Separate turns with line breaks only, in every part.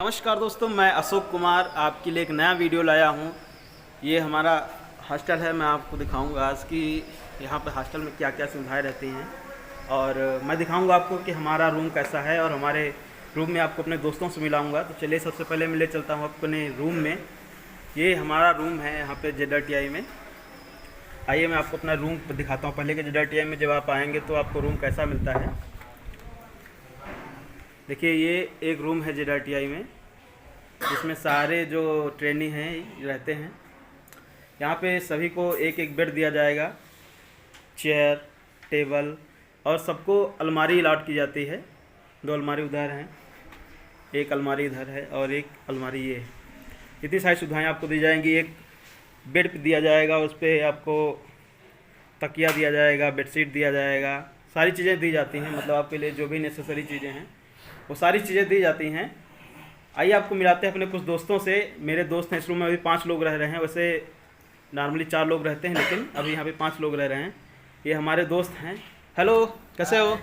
नमस्कार दोस्तों, मैं अशोक कुमार आपके लिए एक नया वीडियो लाया हूँ। ये हमारा हॉस्टल है। मैं आपको दिखाऊंगा आज कि यहाँ पर हॉस्टल में क्या क्या सुविधाएं रहती हैं, और मैं दिखाऊंगा आपको कि हमारा रूम कैसा है, और हमारे रूम में आपको अपने दोस्तों से मिलाऊंगा। तो चलिए सबसे पहले मैं ले चलता हूँ अपने रूम में। ये हमारा रूम है यहाँ पे ZRTI में। आइए मैं आपको अपना रूम दिखाता हूँ। पहले के ZRTI में जब आप आएँगे तो आपको रूम कैसा मिलता है। देखिए, ये एक रूम है ZRTI में, जिसमें सारे जो ट्रेनी हैं रहते हैं। यहाँ पे सभी को एक एक बेड दिया जाएगा, चेयर, टेबल, और सबको अलमारी अलॉट की जाती है। 2 अलमारी उधर हैं, एक अलमारी इधर है, और एक अलमारी ये है। इतनी सारी सुविधाएं आपको दी जाएंगी। एक बेड दिया जाएगा, उस पर आपको तकिया दिया जाएगा, बेडशीट दिया जाएगा, सारी चीज़ें दी जाती हैं। मतलब आपके लिए जो भी नेसेसरी चीज़ें हैं वो सारी चीज़ें दी जाती हैं। आइए आपको मिलाते हैं अपने कुछ दोस्तों से। मेरे दोस्त हैं इस रूम में, अभी 5 लोग रह रहे हैं। वैसे नॉर्मली 4 लोग रहते हैं, लेकिन अभी यहाँ पे 5 लोग रह रहे हैं। ये हमारे दोस्त हैं। हेलो, कैसे हो?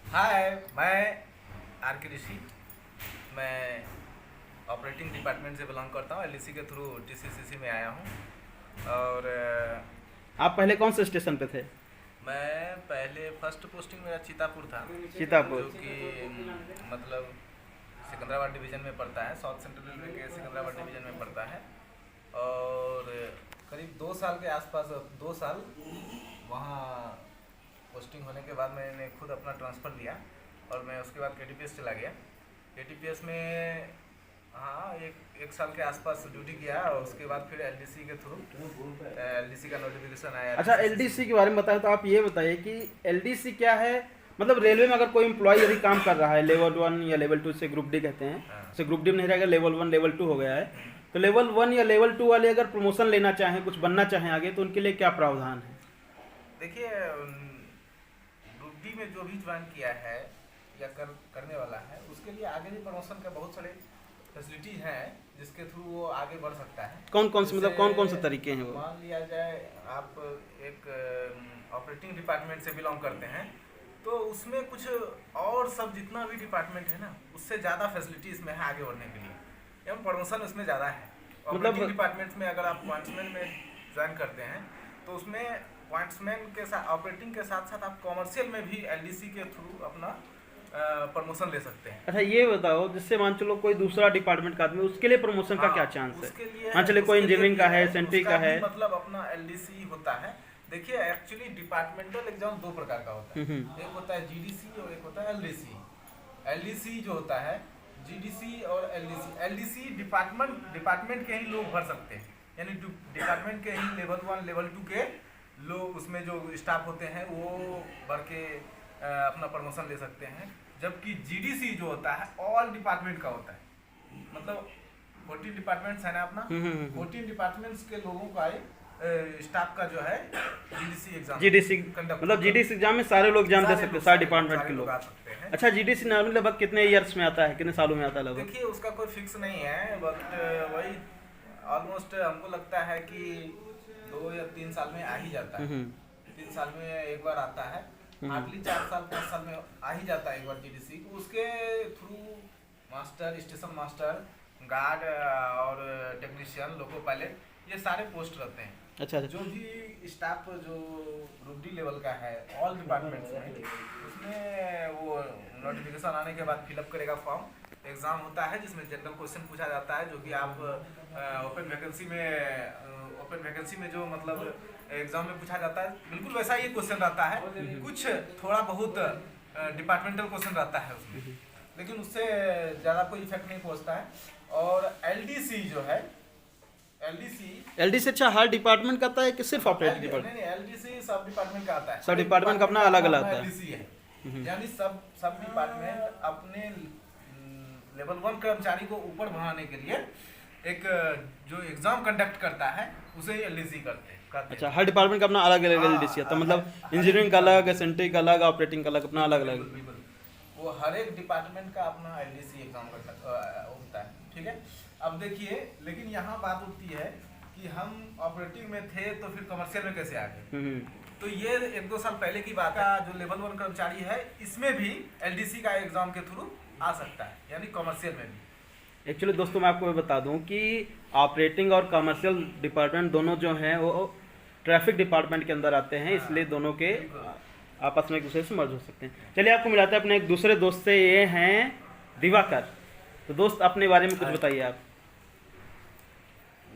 हाय, मैं आर.के. ऋषि। मैं ऑपरेटिंग डिपार्टमेंट से बिलोंग करता हूँ। LDC के थ्रू TCCC में आया हूँ। और
आप पहले कौन से स्टेशन पे थे?
मैं पहले फर्स्ट पोस्टिंग मेरा चितापुर था,
चितापुर,
जो कि मतलब सिकंदराबाद डिवीज़न में पड़ता है। साउथ सेंट्रल रेलवे के सिकंदराबाद डिवीज़न में पड़ता है। और करीब 2 साल के आसपास, 2 साल वहाँ पोस्टिंग होने के बाद मैंने खुद अपना ट्रांसफ़र लिया, और मैं उसके बाद KTPS चला गया। KTPS में हाँ एक साल के आसपास ड्यूटी किया, और उसके बाद फिर LDC के थ्रू LDC का नोटिफिकेशन आया।
अच्छा, LDC के बारे में बताएं तो आप ये बताइए कि LDC क्या है। मतलब रेलवे में अगर कोई एम्प्लॉय यदि काम कर रहा है लेवल 1 या लेवल 2 से, ग्रुप डी कहते हैं, जैसे ग्रुप डी में नहीं रहेगा, लेवल 1 लेवल 2 हो गया है। तो लेवल 1 या लेवल 2 वाले अगर प्रमोशन लेना चाहें, कुछ बनना चाहें आगे, तो उनके लिए क्या प्रावधान है?
देखिए, ग्रुप डी में जो भी ज्वाइन किया है या करने वाला है, उसके लिए आगे भी प्रमोशन का बहुत सारे फैसिलिटीज हैं, जिसके थ्रू वो आगे बढ़ सकता है।
कौन कौन से, मतलब कौन कौन से तरीके हैं वो?
मान लिया जाए आप एक ऑपरेटिंग डिपार्टमेंट से बिलोंग करते हैं, तो उसमें कुछ और सब जितना भी डिपार्टमेंट है ना, उससे ज़्यादा फैसिलिटी इसमें है आगे बढ़ने के लिए, एवं प्रमोशन उसमें ज़्यादा है। ऑपरेटिंग डिपार्टमेंट में अगर आप पॉइंट्समैन में ज्वाइन करते हैं, तो उसमें पॉइंट्समैन के साथ, ऑपरेटिंग के साथ साथ आप कॉमर्शियल में भी LDC के थ्रू अपना प्रमोशन ले सकते हैं।
अच्छा, ये बताओ, जिससे मान चलो कोई दूसरा डिपार्टमेंट का आदमी, उसके लिए प्रमोशन का क्या चांस है?
उसके लिए
मान चले कोई इंजीनियरिंग का है, सेंट्री का है,
मतलब अपना LDC होता है। देखिए, एक्चुअली डिपार्टमेंटल एग्जाम 2 प्रकार का होता है। एक होता है GDC और एक होता है LDC। LDC जो होता है, GDC और LDC डिपार्टमेंट के ही लोग भर सकते हैं, यानी डिपार्टमेंट के ही लेवल 1 लेवल 2 के लोग, उसमें जो स्टाफ होते हैं वो भर के अपना प्रमोशन ले सकते हैं। जबकि GDC जो होता है ऑल डिपार्टमेंट का होता है। मतलब 14 डिपार्टमेंट्स है ना अपना, 14 डिपार्टमेंट्स के लोगों का स्टाफ का जो है GDC एग्जाम,
मतलब GDC एग्जाम में सारे लोग एग्जाम दे सकते हैं, सारे डिपार्टमेंट के लोग
आ सकते हैं।
अच्छा, GDC नॉर्मली लगभग कितने ईयर्स में आता है, कितने सालों में आता है लगभग?
देखिए, उसका कोई फिक्स नहीं है, बट वही ऑलमोस्ट हमको लगता है कि 2 या 3 साल में आ ही जाता है। 3 साल में एक बार आता है, हार्डली 4 साल 5 साल में आ ही जाता है एक बार GDC। उसके through master, station master, guard और टेक्नीशियन, लोको पायलट, ये सारे पोस्ट रहते हैं।
अच्छा,
जो भी स्टाफ जो ग्रुप डी लेवल का है ऑल डिपार्टमेंट्स में, उसमें वो नोटिफिकेशन आने के बाद फिलअप करेगा फॉर्म। एग्ज़ाम होता है जिसमें जनरल क्वेश्चन पूछा जाता है, जो कि आप ओपन वैकेंसी में जो मतलब एग्जाम में पूछा जाता है, बिल्कुल वैसा ही क्वेश्चन रहता है। कुछ थोड़ा बहुत डिपार्टमेंटल क्वेश्चन रहता है उसमें, लेकिन उससे ज़्यादा कोई इफेक्ट नहीं पहुँचता है। और LDC जो है,
LDC अच्छा हर डिपार्टमेंट का आता है कि सिर्फ ऑपरेटिंग डिपार्टमेंट?
नहीं, LDC सब डिपार्टमेंट का आता है।
सब डिपार्टमेंट का अपना अलग अलग आता है।
LDC है, यानी सब डिपार्टमेंट अपने लेवल 1 कर्मचारी को ऊपर बढ़ाने के लिए एक जो एग्जाम कंडक्ट करता है, उसे LDC करते हैं।
अच्छा, हर डिपार्टमेंट का अपना अलग अलग LDC आता है, मतलब इंजीनियरिंग का अलग, सेंट्री का अलग, ऑपरेटिंग का अलग, अपना अलग अलग।
वो हर एक डिपार्टमेंट का अपना LDC एग्जाम होता है, ठीक है। अब देखिए, लेकिन यहाँ बात उठती है कि हम ऑपरेटिंग में थे तो फिर कमर्शियल में कैसे आ गए। तो ये 1-2 साल पहले की बात है। जो लेवल 1 कर्मचारी है, इसमें भी LDC का एग्जाम के थ्रू आ सकता है, यानी कॉमर्शियल में भी।
एक्चुअली दोस्तों मैं आपको बता दूं कि ऑपरेटिंग और कमर्शियल डिपार्टमेंट दोनों जो हैं वो ट्रैफिक डिपार्टमेंट के अंदर आते हैं, इसलिए दोनों के आपस में एक दूसरे से मर्ज हो सकते हैं। चलिए आपको मिलाते हैं अपने एक दूसरे दोस्त से, ये हैं दिवाकर। तो दोस्त अपने बारे में कुछ बताइए आप।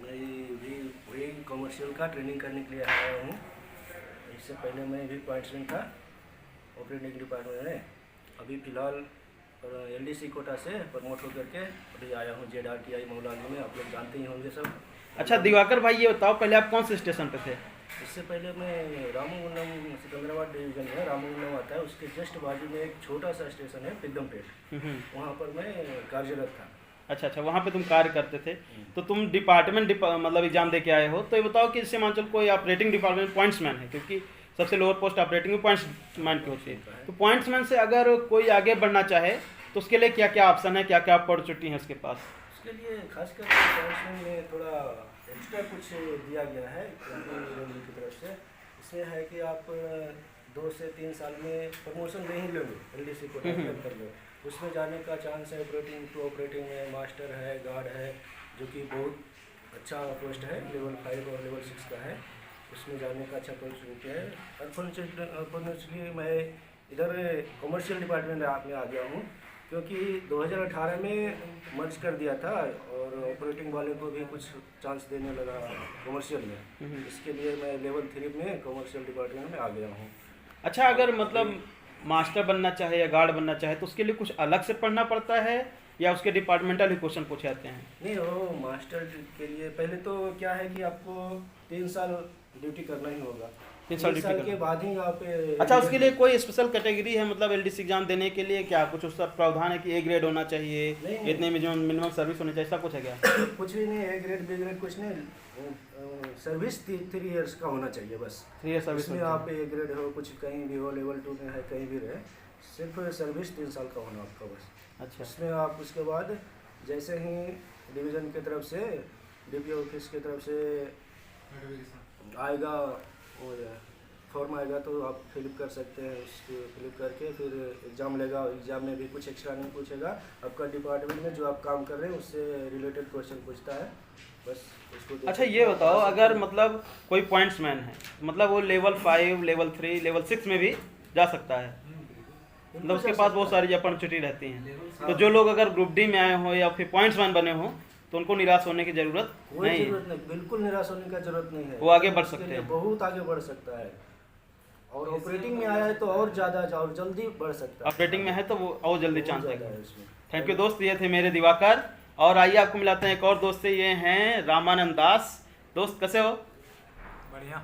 मैं भी वही कमर्शियल का ट्रेनिंग करने के लिए आया हूँ। इससे पहले मैं भी पॉइंट्समैन था ऑपरेटिंग डिपार्टमेंट में। अभी फ़िलहाल LDC कोटा से प्रमोट होकर के अभी आया हूँ ZRTI मौलाली में, आप लोग जानते ही होंगे सब।
अच्छा दिवाकर भाई ये बताओ, पहले आप कौन से स्टेशन पे थे?
इससे पहले मैं रामगुंडम, सिकंदराबाद डिवीज़न है, रामगुंडम आता है, उसके जस्ट बाजू में एक छोटा सा स्टेशन है पिगदमपेट, वहाँ पर मैं कार्यरत था।
अच्छा अच्छा, वहाँ पे तुम कार्य करते थे। तो तुम डिपार्टमेंट मतलब एग्जाम दे के आए हो, तो ये बताओ कि इससे मान चलो कोई ऑपरेटिंग डिपार्टमेंट पॉइंट्समैन है, क्योंकि सबसे लोअर पोस्ट ऑपरेटिंग में पॉइंट्समैन की होती है। तो पॉइंट्समैन से अगर कोई आगे बढ़ना चाहे तो उसके लिए क्या क्या ऑप्शन है, क्या क्या अपॉर्चुनिटी है उसके पास?
उसके लिए खासकर पॉइंट्समैन में थोड़ा एक्स्ट्रा कुछ दिया गया है रेलवे की तरफ से। इसमें है कि आप 2 से 3 साल में प्रमोशन नहीं लोगे, LDC को कर लो, उसमें जाने का चांस है। ऑपरेटिंग टू ऑपरेटिंग में मास्टर है, गार्ड है, जो कि बहुत अच्छा पोस्ट है, लेवल 5 और लेवल 6 का है, उसमें जाने का अच्छा अपॉर्चुनिटी है। अनफॉर्चुनेटली मैं इधर कमर्शियल डिपार्टमेंट में आ गया हूँ, क्योंकि 2018 में मर्ज कर दिया था और ऑपरेटिंग वाले को भी कुछ चांस देने लगा कमर्शियल में। इसके लिए मैं लेवल 3 में कमर्शियल डिपार्टमेंट में आ गया हूँ।
अच्छा, अगर मतलब मास्टर बनना चाहे या गार्ड बनना चाहे तो उसके लिए कुछ अलग से पढ़ना पड़ता है या उसके डिपार्टमेंटल ही क्वेश्चन पूछे जाते हैं?
नहीं, वो मास्टर के लिए पहले तो क्या है कि आपको 3 साल ड्यूटी करना ही होगा।
3 साल
के बाद ही आप।
अच्छा, उसके लिए कोई स्पेशल कैटेगरी है मतलब LDC एग्जाम देने के लिए? क्या कुछ उसका प्रावधान है कि A ग्रेड होना चाहिए, इतने मिनिमम सर्विस होनी चाहिए, ऐसा कुछ है क्या?
कुछ भी नहीं, A ग्रेड B ग्रेड कुछ नहीं, सर्विस 3 इयर्स का होना चाहिए बस।
3 ईयर सर्विस
में आप A ग्रेड हो, कुछ कहीं भी हो, लेवल 2 में है, कहीं भी रहे, सिर्फ सर्विस 3 साल का होना आपका बस।
अच्छा,
इसमें आप उसके बाद जैसे ही डिवीज़न की तरफ से, DPO ऑफिस की तरफ से आएगा और फॉर्म आएगा तो आप फिलअप कर सकते हैं। उसको फिलअप करके फिर एग्ज़ाम लेगा। एग्ज़ाम में भी कुछ एक्स्ट्रा नहीं पूछेगा, आपका डिपार्टमेंट में जो आप काम कर रहे हैं उससे रिलेटेड क्वेश्चन पूछता है बस, उसको।
अच्छा ये बताओ, अगर मतलब कोई पॉइंट्समैन है, मतलब वो लेवल 5, लेवल 3, लेवल 6 में भी जा सकता है, मतलब उसके पास बहुत सारी अपॉर्चुनिटी रहती हैं। तो जो लोग अगर ग्रुप डी में आए हों या फिर पॉइंट्समैन बने हों तो उनको निराश होने की ज़रूरत नहीं है?
बिल्कुल निराश होने की जरूरत नहीं है,
वो आगे बढ़ सकते हैं,
बहुत आगे बढ़ सकता है। और ऑपरेटिंग में आया है तो और ज़्यादा और जल्दी बढ़ सकता है।
ऑपरेटिंग में है तो वो और जल्दी चांस है।
इसमें।
थैंक यू दोस्त, ये थे मेरे दिवाकर। और आइए आपको मिलाते हैं एक और दोस्त से, ये हैं रामानंद दास। दोस्त कैसे हो?
बढ़िया।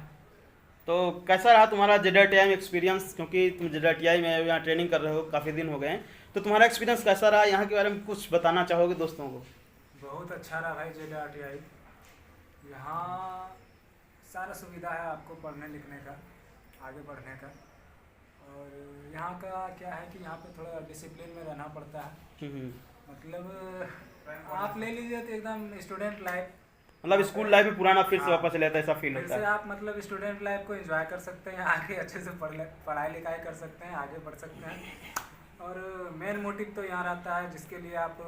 तो कैसा रहा तुम्हारा ZRTI में एक्सपीरियंस, क्योंकि तुम ZRTI में यहाँ ट्रेनिंग कर रहे हो, काफ़ी दिन हो गए हैं, तो तुम्हारा एक्सपीरियंस कैसा रहा? यहाँ के बारे में कुछ बताना चाहोगे दोस्तों को?
बहुत अच्छा रहा भाई ZRTI। यहाँ सारा सुविधा है आपको पढ़ने लिखने का, आगे बढ़ने का। और यहाँ का क्या है कि यहाँ पे थोड़ा डिसिप्लिन में रहना पड़ता है। मतलब आप ले लीजिए तो एकदम स्टूडेंट लाइफ,
मतलब स्कूल लाइफ में पुराना फिर से वापस लेता है, ऐसा फील
फिर
होता
से
है।
आप मतलब स्टूडेंट लाइफ को एंजॉय कर सकते हैं, आगे अच्छे से पढ़ाई लिखाई कर सकते हैं, आगे बढ़ सकते हैं। और मेन मोटिव तो यहाँ रहता है जिसके लिए आप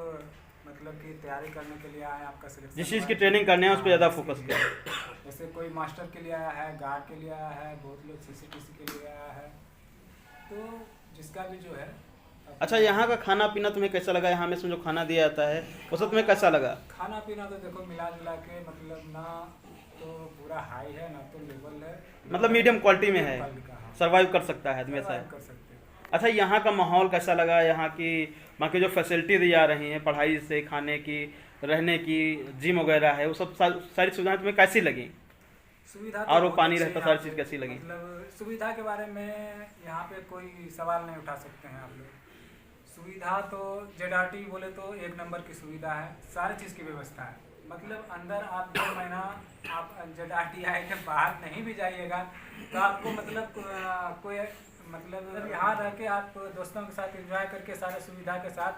मतलब कि तैयारी करने के लिए आए, आपका सिलेक्शन
जिस चीज़ की ट्रेनिंग करने हैं उस पर ज़्यादा फोकस करें।
जैसे कोई मास्टर के लिए आया है, गार्ड के लिए आया है, बहुत लोग CCTC के लिए आया है, तो जिसका भी जो है।
अच्छा, यहाँ का खाना पीना तुम्हें कैसा लगा? यहाँ में इसमें जो खाना दिया जाता है वो सब तुम्हें कैसा लगा?
खाना पीना तो देखो मिला जुला के मतलब ना तो पूरा हाई है ना तो लेवल है,
मतलब मीडियम क्वालिटी में है, सर्वाइव कर सकता है आदमी, ऐसा है।
कर सकते हैं।
अच्छा, यहाँ का माहौल कैसा लगा? यहाँ की जो फैसिलिटी दी जा रही हैं, पढ़ाई से खाने की, रहने की, जिम वगैरह है, वो सब सारी सुविधाएं तुम्हें कैसी लगी?
सुविधा
और वो
बहुत
पानी
अच्छी
रहता,
है
सारी
यहाँ
चीज़
पे।
कैसी लगी?
मतलब सुविधा के बारे में यहाँ पे कोई सवाल नहीं उठा सकते हैं आप लोग। सुविधा तो ZRT बोले तो एक नंबर की सुविधा है, सारी चीज़ की व्यवस्था है। मतलब अंदर आप 2 महीना आप ZRTI के बाहर नहीं भी जाइएगा तो आपको मतलब कोई मतलब यहाँ रह के आप दोस्तों के साथ एंजॉय करके सारे सुविधा के साथ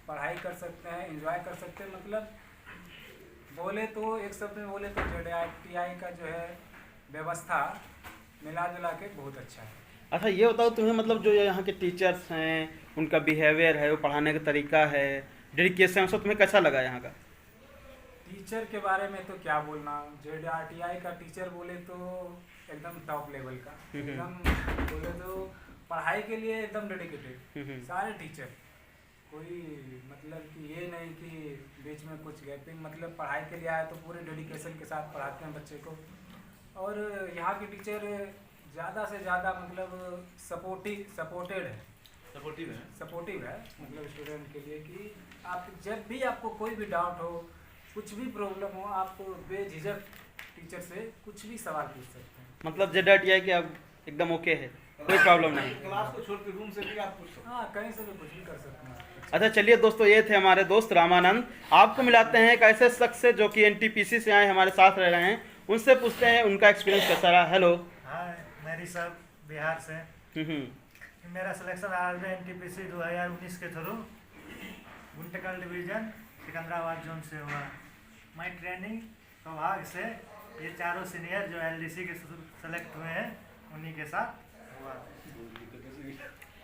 पढ़ाई कर सकते हैं, एंजॉय कर सकते हैं। मतलब बोले तो एक शब्द में बोले तो ZRTI का जो है व्यवस्था मिला जुला के बहुत अच्छा है।
अच्छा ये बताओ तुम्हें मतलब जो यहाँ के टीचर्स हैं उनका बिहेवियर है, वो पढ़ाने का तरीका है, डेडिकेशन, सब तुम्हें कैसा लगा यहाँ का?
टीचर के बारे में तो क्या बोलना, जेडआरटीआई का टीचर बोले तो एकदम टॉप लेवल का, एकदम बोले तो पढ़ाई के लिए एकदम डेडिकेटेड सारे टीचर। कोई मतलब कि ये नहीं कि बीच में कुछ गैपिंग, मतलब पढ़ाई के लिए आए तो पूरे डेडिकेशन के साथ पढ़ाते हैं बच्चे को। और यहाँ के टीचर ज़्यादा से ज़्यादा मतलब सपोर्टिव है मतलब स्टूडेंट के लिए कि आप जब भी आपको कोई भी डाउट हो, कुछ भी प्रॉब्लम हो, आप बेझिझक टीचर से कुछ भी सवाल पूछ सकते हैं।
मतलब जेडआरटीआई के आप एकदम ओके है, कोई प्रॉब्लम नहीं?
क्लास को छोड़ के रूम से भी आप पूछ सकते
हाँ, कहीं से भी कुछ भी कर सकते हैं।
अच्छा चलिए दोस्तों, ये थे हमारे दोस्त रामानंद। आपको मिलाते हैं एक ऐसे शख्स से जो कि एनटीपीसी से आए हमारे साथ रह रहे हैं, उनसे पूछते हैं उनका एक्सपीरियंस कैसा रहा। हेलो।
हाँ, मेरी सब बिहार से। मेरा सिलेक्शन आरआरबी एनटीपीसी 2019 के through Guntakal division Secunderabad zone से हुआ। मैं ट्रेनिंग सौभाग्य से ये चारों सीनियर जो एलडीसी के सेलेक्ट हुए हैं उन्हीं के साथ हुआ।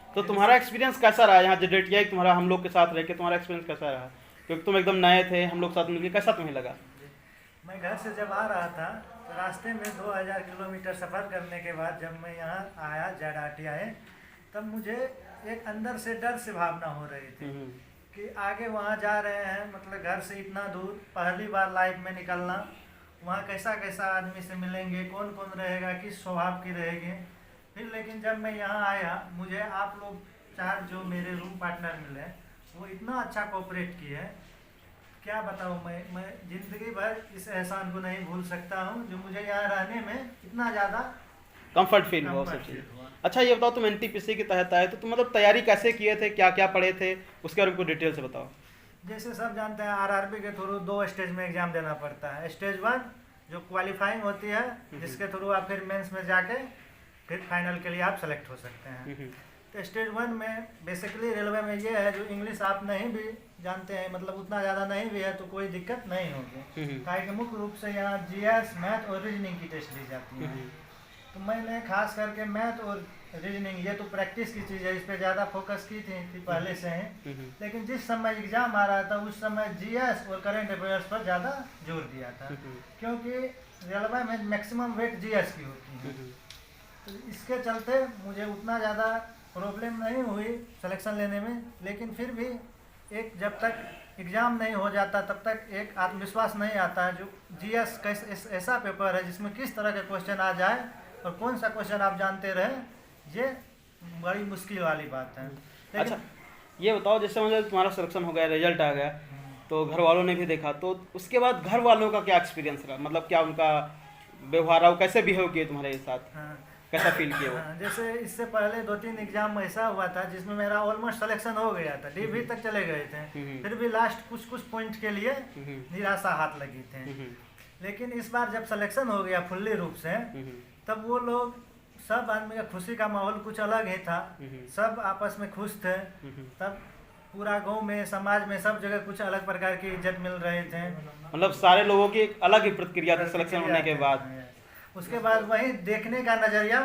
तो तुम्हारा एक्सपीरियंस कैसा रहा यहाँ जेडआरटीआई? तुम्हारा हम लोग के साथ रह के तुम्हारा एक्सपीरियंस कैसा रहा? क्योंकि तुम एकदम नए थे, हम लोग साथ मिलकर कैसा तुम्हें लगा?
मैं घर से जब आ रहा था तो रास्ते में 2000 किलोमीटर सफ़र करने के बाद जब मैं यहाँ आया जेडआरटीआई, तब मुझे एक अंदर से डर से भावना हो रही थी कि आगे वहाँ जा रहे हैं, मतलब घर से इतना दूर, पहली बार लाइफ में निकलना, वहाँ कैसा कैसा आदमी से मिलेंगे, कौन कौन रहेगा, किस स्वभाव की रहेंगे। फिर लेकिन जब मैं यहाँ आया, मुझे आप लोग चार जो मेरे रूम पार्टनर मिले वो इतना अच्छा कोऑपरेट किए, क्या बताऊँ। मैं ज़िंदगी भर इस एहसान को नहीं भूल सकता हूँ जो मुझे यहाँ रहने में इतना ज़्यादा
कंफर्ट फील हुआ सब चीज़। अच्छा ये बताओ, तुम एनटीपीसी के तहत आए तो तुम मतलब तैयारी कैसे किए थे, क्या क्या पढ़े थे, उसके बारे में कुछ डिटेल से बताओ।
जैसे सब जानते हैं आरआरबी के थ्रू 2 स्टेज में एग्ज़ाम देना पड़ता है। स्टेज 1 जो क्वालिफाइंग होती है, जिसके थ्रू आप फिर मेंस में जाके फिर फाइनल के लिए आप सेलेक्ट हो सकते हैं। तो स्टेज 1 में बेसिकली रेलवे में ये है, जो इंग्लिश आप नहीं भी जानते हैं, मतलब उतना ज़्यादा नहीं भी है तो कोई दिक्कत नहीं होगी, ताकि मुख्य रूप से यहाँ जीएस, मैथ और रीजनिंग की टेस्ट ली जाती है। तो मैंने खास करके मैथ और रीजनिंग, ये तो प्रैक्टिस की चीज़ है, इस पर ज़्यादा फोकस की थी पहले से ही। लेकिन जिस समय एग्ज़ाम आ रहा था उस समय जीएस और करंट अफेयर्स पर ज़्यादा जोर दिया था, क्योंकि रेलवे में मैक्सिमम वेट जीएस की होती है। तो इसके चलते मुझे उतना ज़्यादा प्रॉब्लम नहीं हुई सिलेक्शन लेने में। लेकिन फिर भी एक जब तक एग्ज़ाम नहीं हो जाता तब तक एक आत्मविश्वास नहीं आता है, जो जीएस कैसे ऐसा पेपर है जिसमें किस तरह के क्वेश्चन आ जाए और कौन सा क्वेश्चन आप जानते रहे, ये बड़ी मुश्किल वाली बात है।
अच्छा ये बताओ, जैसे मतलब तुम्हारा सिलेक्शन हो गया, रिजल्ट आ गया, तो घर वालों ने भी देखा, तो उसके बाद घर वालों का क्या एक्सपीरियंस रहा, मतलब क्या उनका व्यवहार रहा, कैसे बिहेव किए तुम्हारे साथ?
हाँ,
कैसा फील किया वो?
जैसे इससे पहले 2-3 एग्जाम ऐसा हुआ था जिसमें मेरा ऑलमोस्ट सिलेक्शन हो गया था, डीवी तक चले गए थे, फिर भी लास्ट कुछ पॉइंट के लिए निराशा हाथ लगी थे। लेकिन इस बार जब सिलेक्शन हो गया फुल्ली रूप से, तब वो लोग सब आदमी का खुशी का माहौल कुछ अलग ही था, सब आपस में खुश थे। तब पूरा गांव में, समाज में, सब जगह कुछ अलग प्रकार की इज्जत मिल रहे थे,
मतलब सारे लोगों की एक अलग ही प्रतिक्रिया थी सिलेक्शन होने के बाद।
उसके बाद वही देखने का नजरिया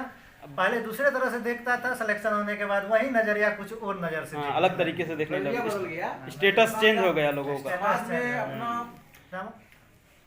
पहले दूसरे तरह से देखता था, सिलेक्शन होने के बाद वही नजरिया कुछ और नजर से
अलग तरीके से देखने
बदल
लगे,
गया,
स्टेटस चेंज हो गया लोगों का।
समाज में अपना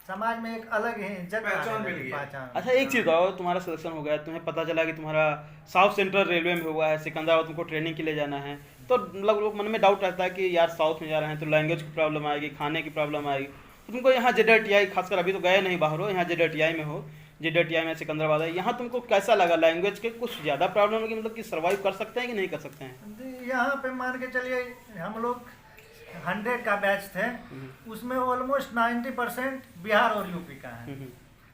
समाज में एक अलग ही इज्जत
पहचान मिल गई।
अच्छा एक चीज़ बताओ, तुम्हारा सिलेक्शन हो गया, तुम्हें पता चला कि तुम्हारा साउथ सेंट्रल रेलवे में हुआ है, सिकंदराबाद तुमको ट्रेनिंग के लिए जाना है, तो लोग मन में डाउट रहता है कि यार साउथ में जा रहे हैं तो लैंग्वेज की प्रॉब्लम आएगी, खाने की प्रॉब्लम आएगी। तो तुमको यहाँ जेडआरटीआई, खासकर अभी तो गए नहीं बाहर हो, यहाँ जेडआरटीआई में हो, जेडआरटीआई में सिकंदराबाद है, यहाँ तुमको कैसा लगा? लैंग्वेज के कुछ ज़्यादा प्रॉब्लम है कि मतलब कि सर्वाइव कर सकते हैं कि नहीं कर सकते हैं?
यहाँ पे मान के चलिए हम लोग 100 का बैच थे, उसमें ऑलमोस्ट 90% बिहार और यूपी का है।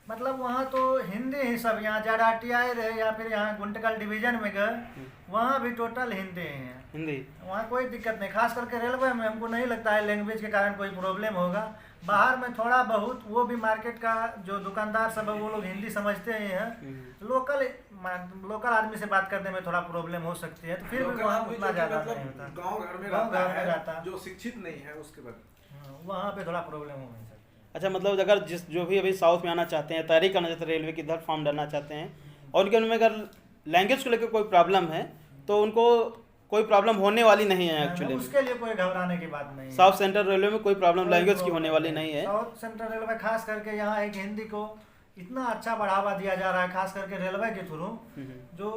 मतलब वहाँ तो हिंदी ही सब, यहाँ जेडआरटीआई रहे या फिर यहाँ गुंटकल डिवीजन में गए, वहाँ भी टोटल हिंदी ही है।
हिंदी
वहाँ कोई दिक्कत नहीं, खास करके रेलवे में हमको नहीं लगता है लैंग्वेज के कारण कोई प्रॉब्लम होगा। बाहर में थोड़ा बहुत, वो भी मार्केट का जो दुकानदार सब है वो लोग हिंदी समझते ही हैं, लोकल आदमी से बात करने में थोड़ा प्रॉब्लम हो सकती है, तो फिर भी वहाँ उतना ज़्यादा नहीं होता।
गाँव घर में रहता है, जो शिक्षित नहीं है उसके बाद
वहाँ पे थोड़ा प्रॉब्लम हो सकता है।
अच्छा मतलब अगर जो भी अभी साउथ में आना चाहते हैं, तैयारी करना चाहते हैं, रेलवे की तरफ फॉर्म डालना चाहते हैं, और उनके उनमें अगर लैंग्वेज को लेकर कोई प्रॉब्लम है तो उनको कोई प्रॉब्लम होने वाली नहीं है एक्चुअली।
उसके लिए कोई घबराने की बात नहीं है।
साउथ सेंट्रल रेलवे में कोई प्रॉब्लम लैंग्वेज की होने वाली नहीं है।
साउथ सेंट्रल रेलवे खास करके यहाँ एक हिंदी को इतना अच्छा बढ़ावा दिया जा रहा है, खास करके रेलवे के थ्रू, जो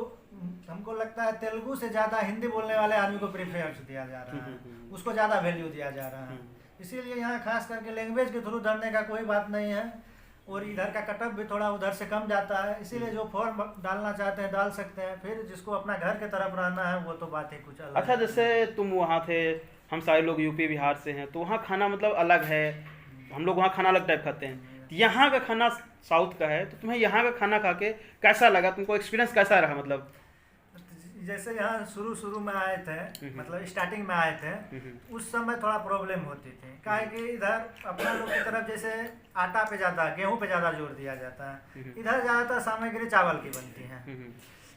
हमको लगता है तेलुगु से ज़्यादा हिंदी बोलने वाले आदमी को प्रेफरेंस दिया जा रहा है, उसको ज़्यादा वैल्यू दिया जा रहा है। इसीलिए यहाँ खास करके लैंग्वेज के थ्रू धरने का कोई बात नहीं है, और इधर का कटअप भी थोड़ा उधर से कम जाता है। इसीलिए जो फॉर्म डालना चाहते हैं डाल सकते हैं, फिर जिसको अपना घर के तरफ रहना है वो तो बात ही कुछ अलग।
अच्छा, जैसे तुम वहाँ थे, हम सारे लोग यूपी बिहार से हैं, तो वहाँ खाना मतलब अलग है, हम लोग वहाँ खाना अलग टाइप खाते हैं, यहाँ का खाना साउथ का है, तो तुम्हें यहाँ का खाना खा के कैसा लगा, तुमको एक्सपीरियंस कैसा रहा? मतलब
जैसे यहाँ शुरू में आए थे, मतलब स्टार्टिंग में आए थे, उस समय थोड़ा प्रॉब्लम होती थी, काहे कि इधर अपना लोग की तरफ जैसे आटा पे ज़्यादा, गेहूं पे ज़्यादा जोर दिया जाता है, इधर ज़्यादातर सामग्री चावल की बनती है।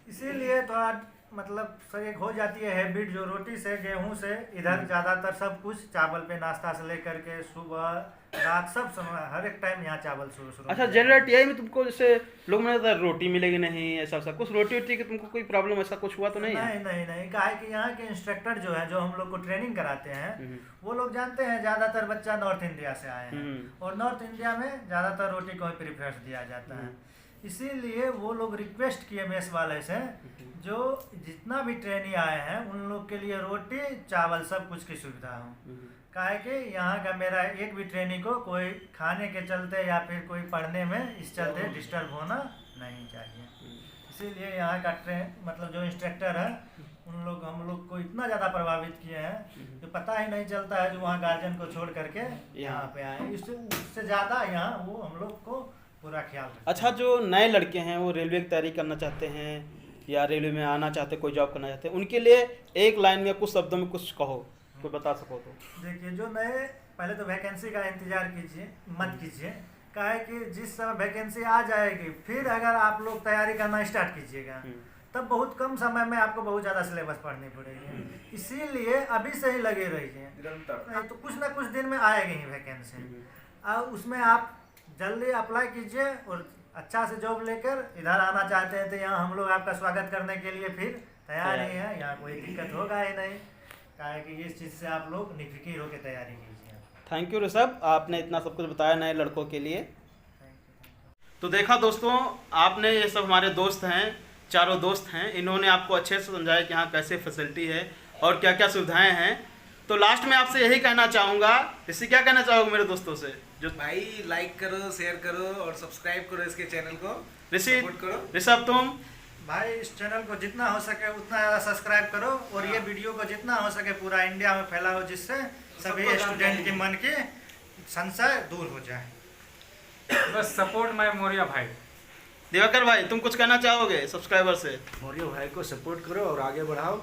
इसीलिए थोड़ा मतलब सही हो जाती है हैबिट, जो रोटी से गेहूं से, इधर ज़्यादातर सब कुछ चावल पे, नाश्ता से लेकर के सुबह रात सब समय हर एक टाइम यहाँ चावल शुरू।
अच्छा, जनरल टीआई में तुमको जैसे लोग मैंने रोटी मिलेगी नहीं, ऐसा सब कुछ रोटी वोटी की तुमको कोई प्रॉब्लम ऐसा कुछ हुआ तो नहीं है?
नहीं, काहे कि यहाँ के इंस्ट्रक्टर जो है, जो हम लोग को ट्रेनिंग कराते हैं, वो लोग जानते हैं ज़्यादातर बच्चा नॉर्थ इंडिया से आए हैं, और नॉर्थ इंडिया में ज़्यादातर रोटी को ही प्रेफरेंस दिया जाता है। इसीलिए वो लोग रिक्वेस्ट किए मेस वाले से, जो जितना भी ट्रेनी आए हैं उन लोग के लिए रोटी चावल सब कुछ की सुविधा हो, काहे कि यहाँ का मेरा एक भी ट्रेनी को कोई खाने के चलते या फिर कोई पढ़ने में इस चलते डिस्टर्ब होना नहीं चाहिए। इसीलिए यहाँ का मतलब जो इंस्ट्रक्टर है, उन लोग हम लोग को इतना ज़्यादा प्रभावित किए हैं कि पता ही नहीं चलता है, जो वहाँ गार्जियन को छोड़ करके यहाँ पे आए, उससे ज़्यादा यहाँ वो हम लोग को पूरा ख्याल रखते हैं।
अच्छा, जो नए लड़के हैं वो रेलवे की तैयारी करना चाहते हैं या रेलवे में आना चाहते हैं, कोई जॉब करना चाहते हैं, उनके लिए एक लाइन में कुछ शब्दों में कुछ कहो, कोई बता सको तो।
देखिए, जो नए, पहले तो वैकेंसी का इंतजार कीजिए, मत कीजिए, काहे कि जिस समय वैकेंसी आ जाएगी, फिर अगर आप लोग तैयारी करना स्टार्ट कीजिएगा, तब बहुत कम समय में आपको बहुत ज़्यादा सिलेबस पढ़नी पड़ेगी। इसीलिए अभी से ही लगे रहिए, तो कुछ ना कुछ दिन में आएगी ही वैकेंसी, और उसमें आप जल्दी अप्लाई कीजिए, और अच्छा से जॉब लेकर इधर आना चाहते हैं तो यहाँ हम लोग आपका स्वागत करने के लिए फिर तैयार ही हैं। यहाँ कोई दिक्कत होगा ही नहीं, काहे कि इस चीज़ से आप लोग निफिकिर होकर तैयारी कीजिए।
थैंक यू ऋषभ, आपने इतना सब कुछ बताया नए लड़कों के लिए। तो देखा दोस्तों, आपने, ये सब हमारे दोस्त हैं, चारों दोस्त हैं, इन्होंने आपको अच्छे से समझाया कि यहाँ कैसे फैसिलिटी है और क्या क्या सुविधाएं हैं। तो लास्ट में आपसे यही कहना चाहूँगा, इससे क्या कहना चाहोगे मेरे दोस्तों से?
जो भाई लाइक करो, शेयर करो और सब्सक्राइब करो इसके चैनल को, सपोर्ट करो।
ऋषभ तुम?
भाई इस चैनल को जितना हो सके उतना ज़्यादा सब्सक्राइब करो, और ये वीडियो को जितना हो सके पूरा इंडिया में फैलाओ, जिससे सभी स्टूडेंट के मन के संशय दूर हो जाए।
बस सपोर्ट माय मौर्य भाई।
दिवाकर भाई, तुम कुछ कहना चाहोगे सब्सक्राइबर से?
मौर्य भाई को सपोर्ट करो और आगे बढ़ाओ।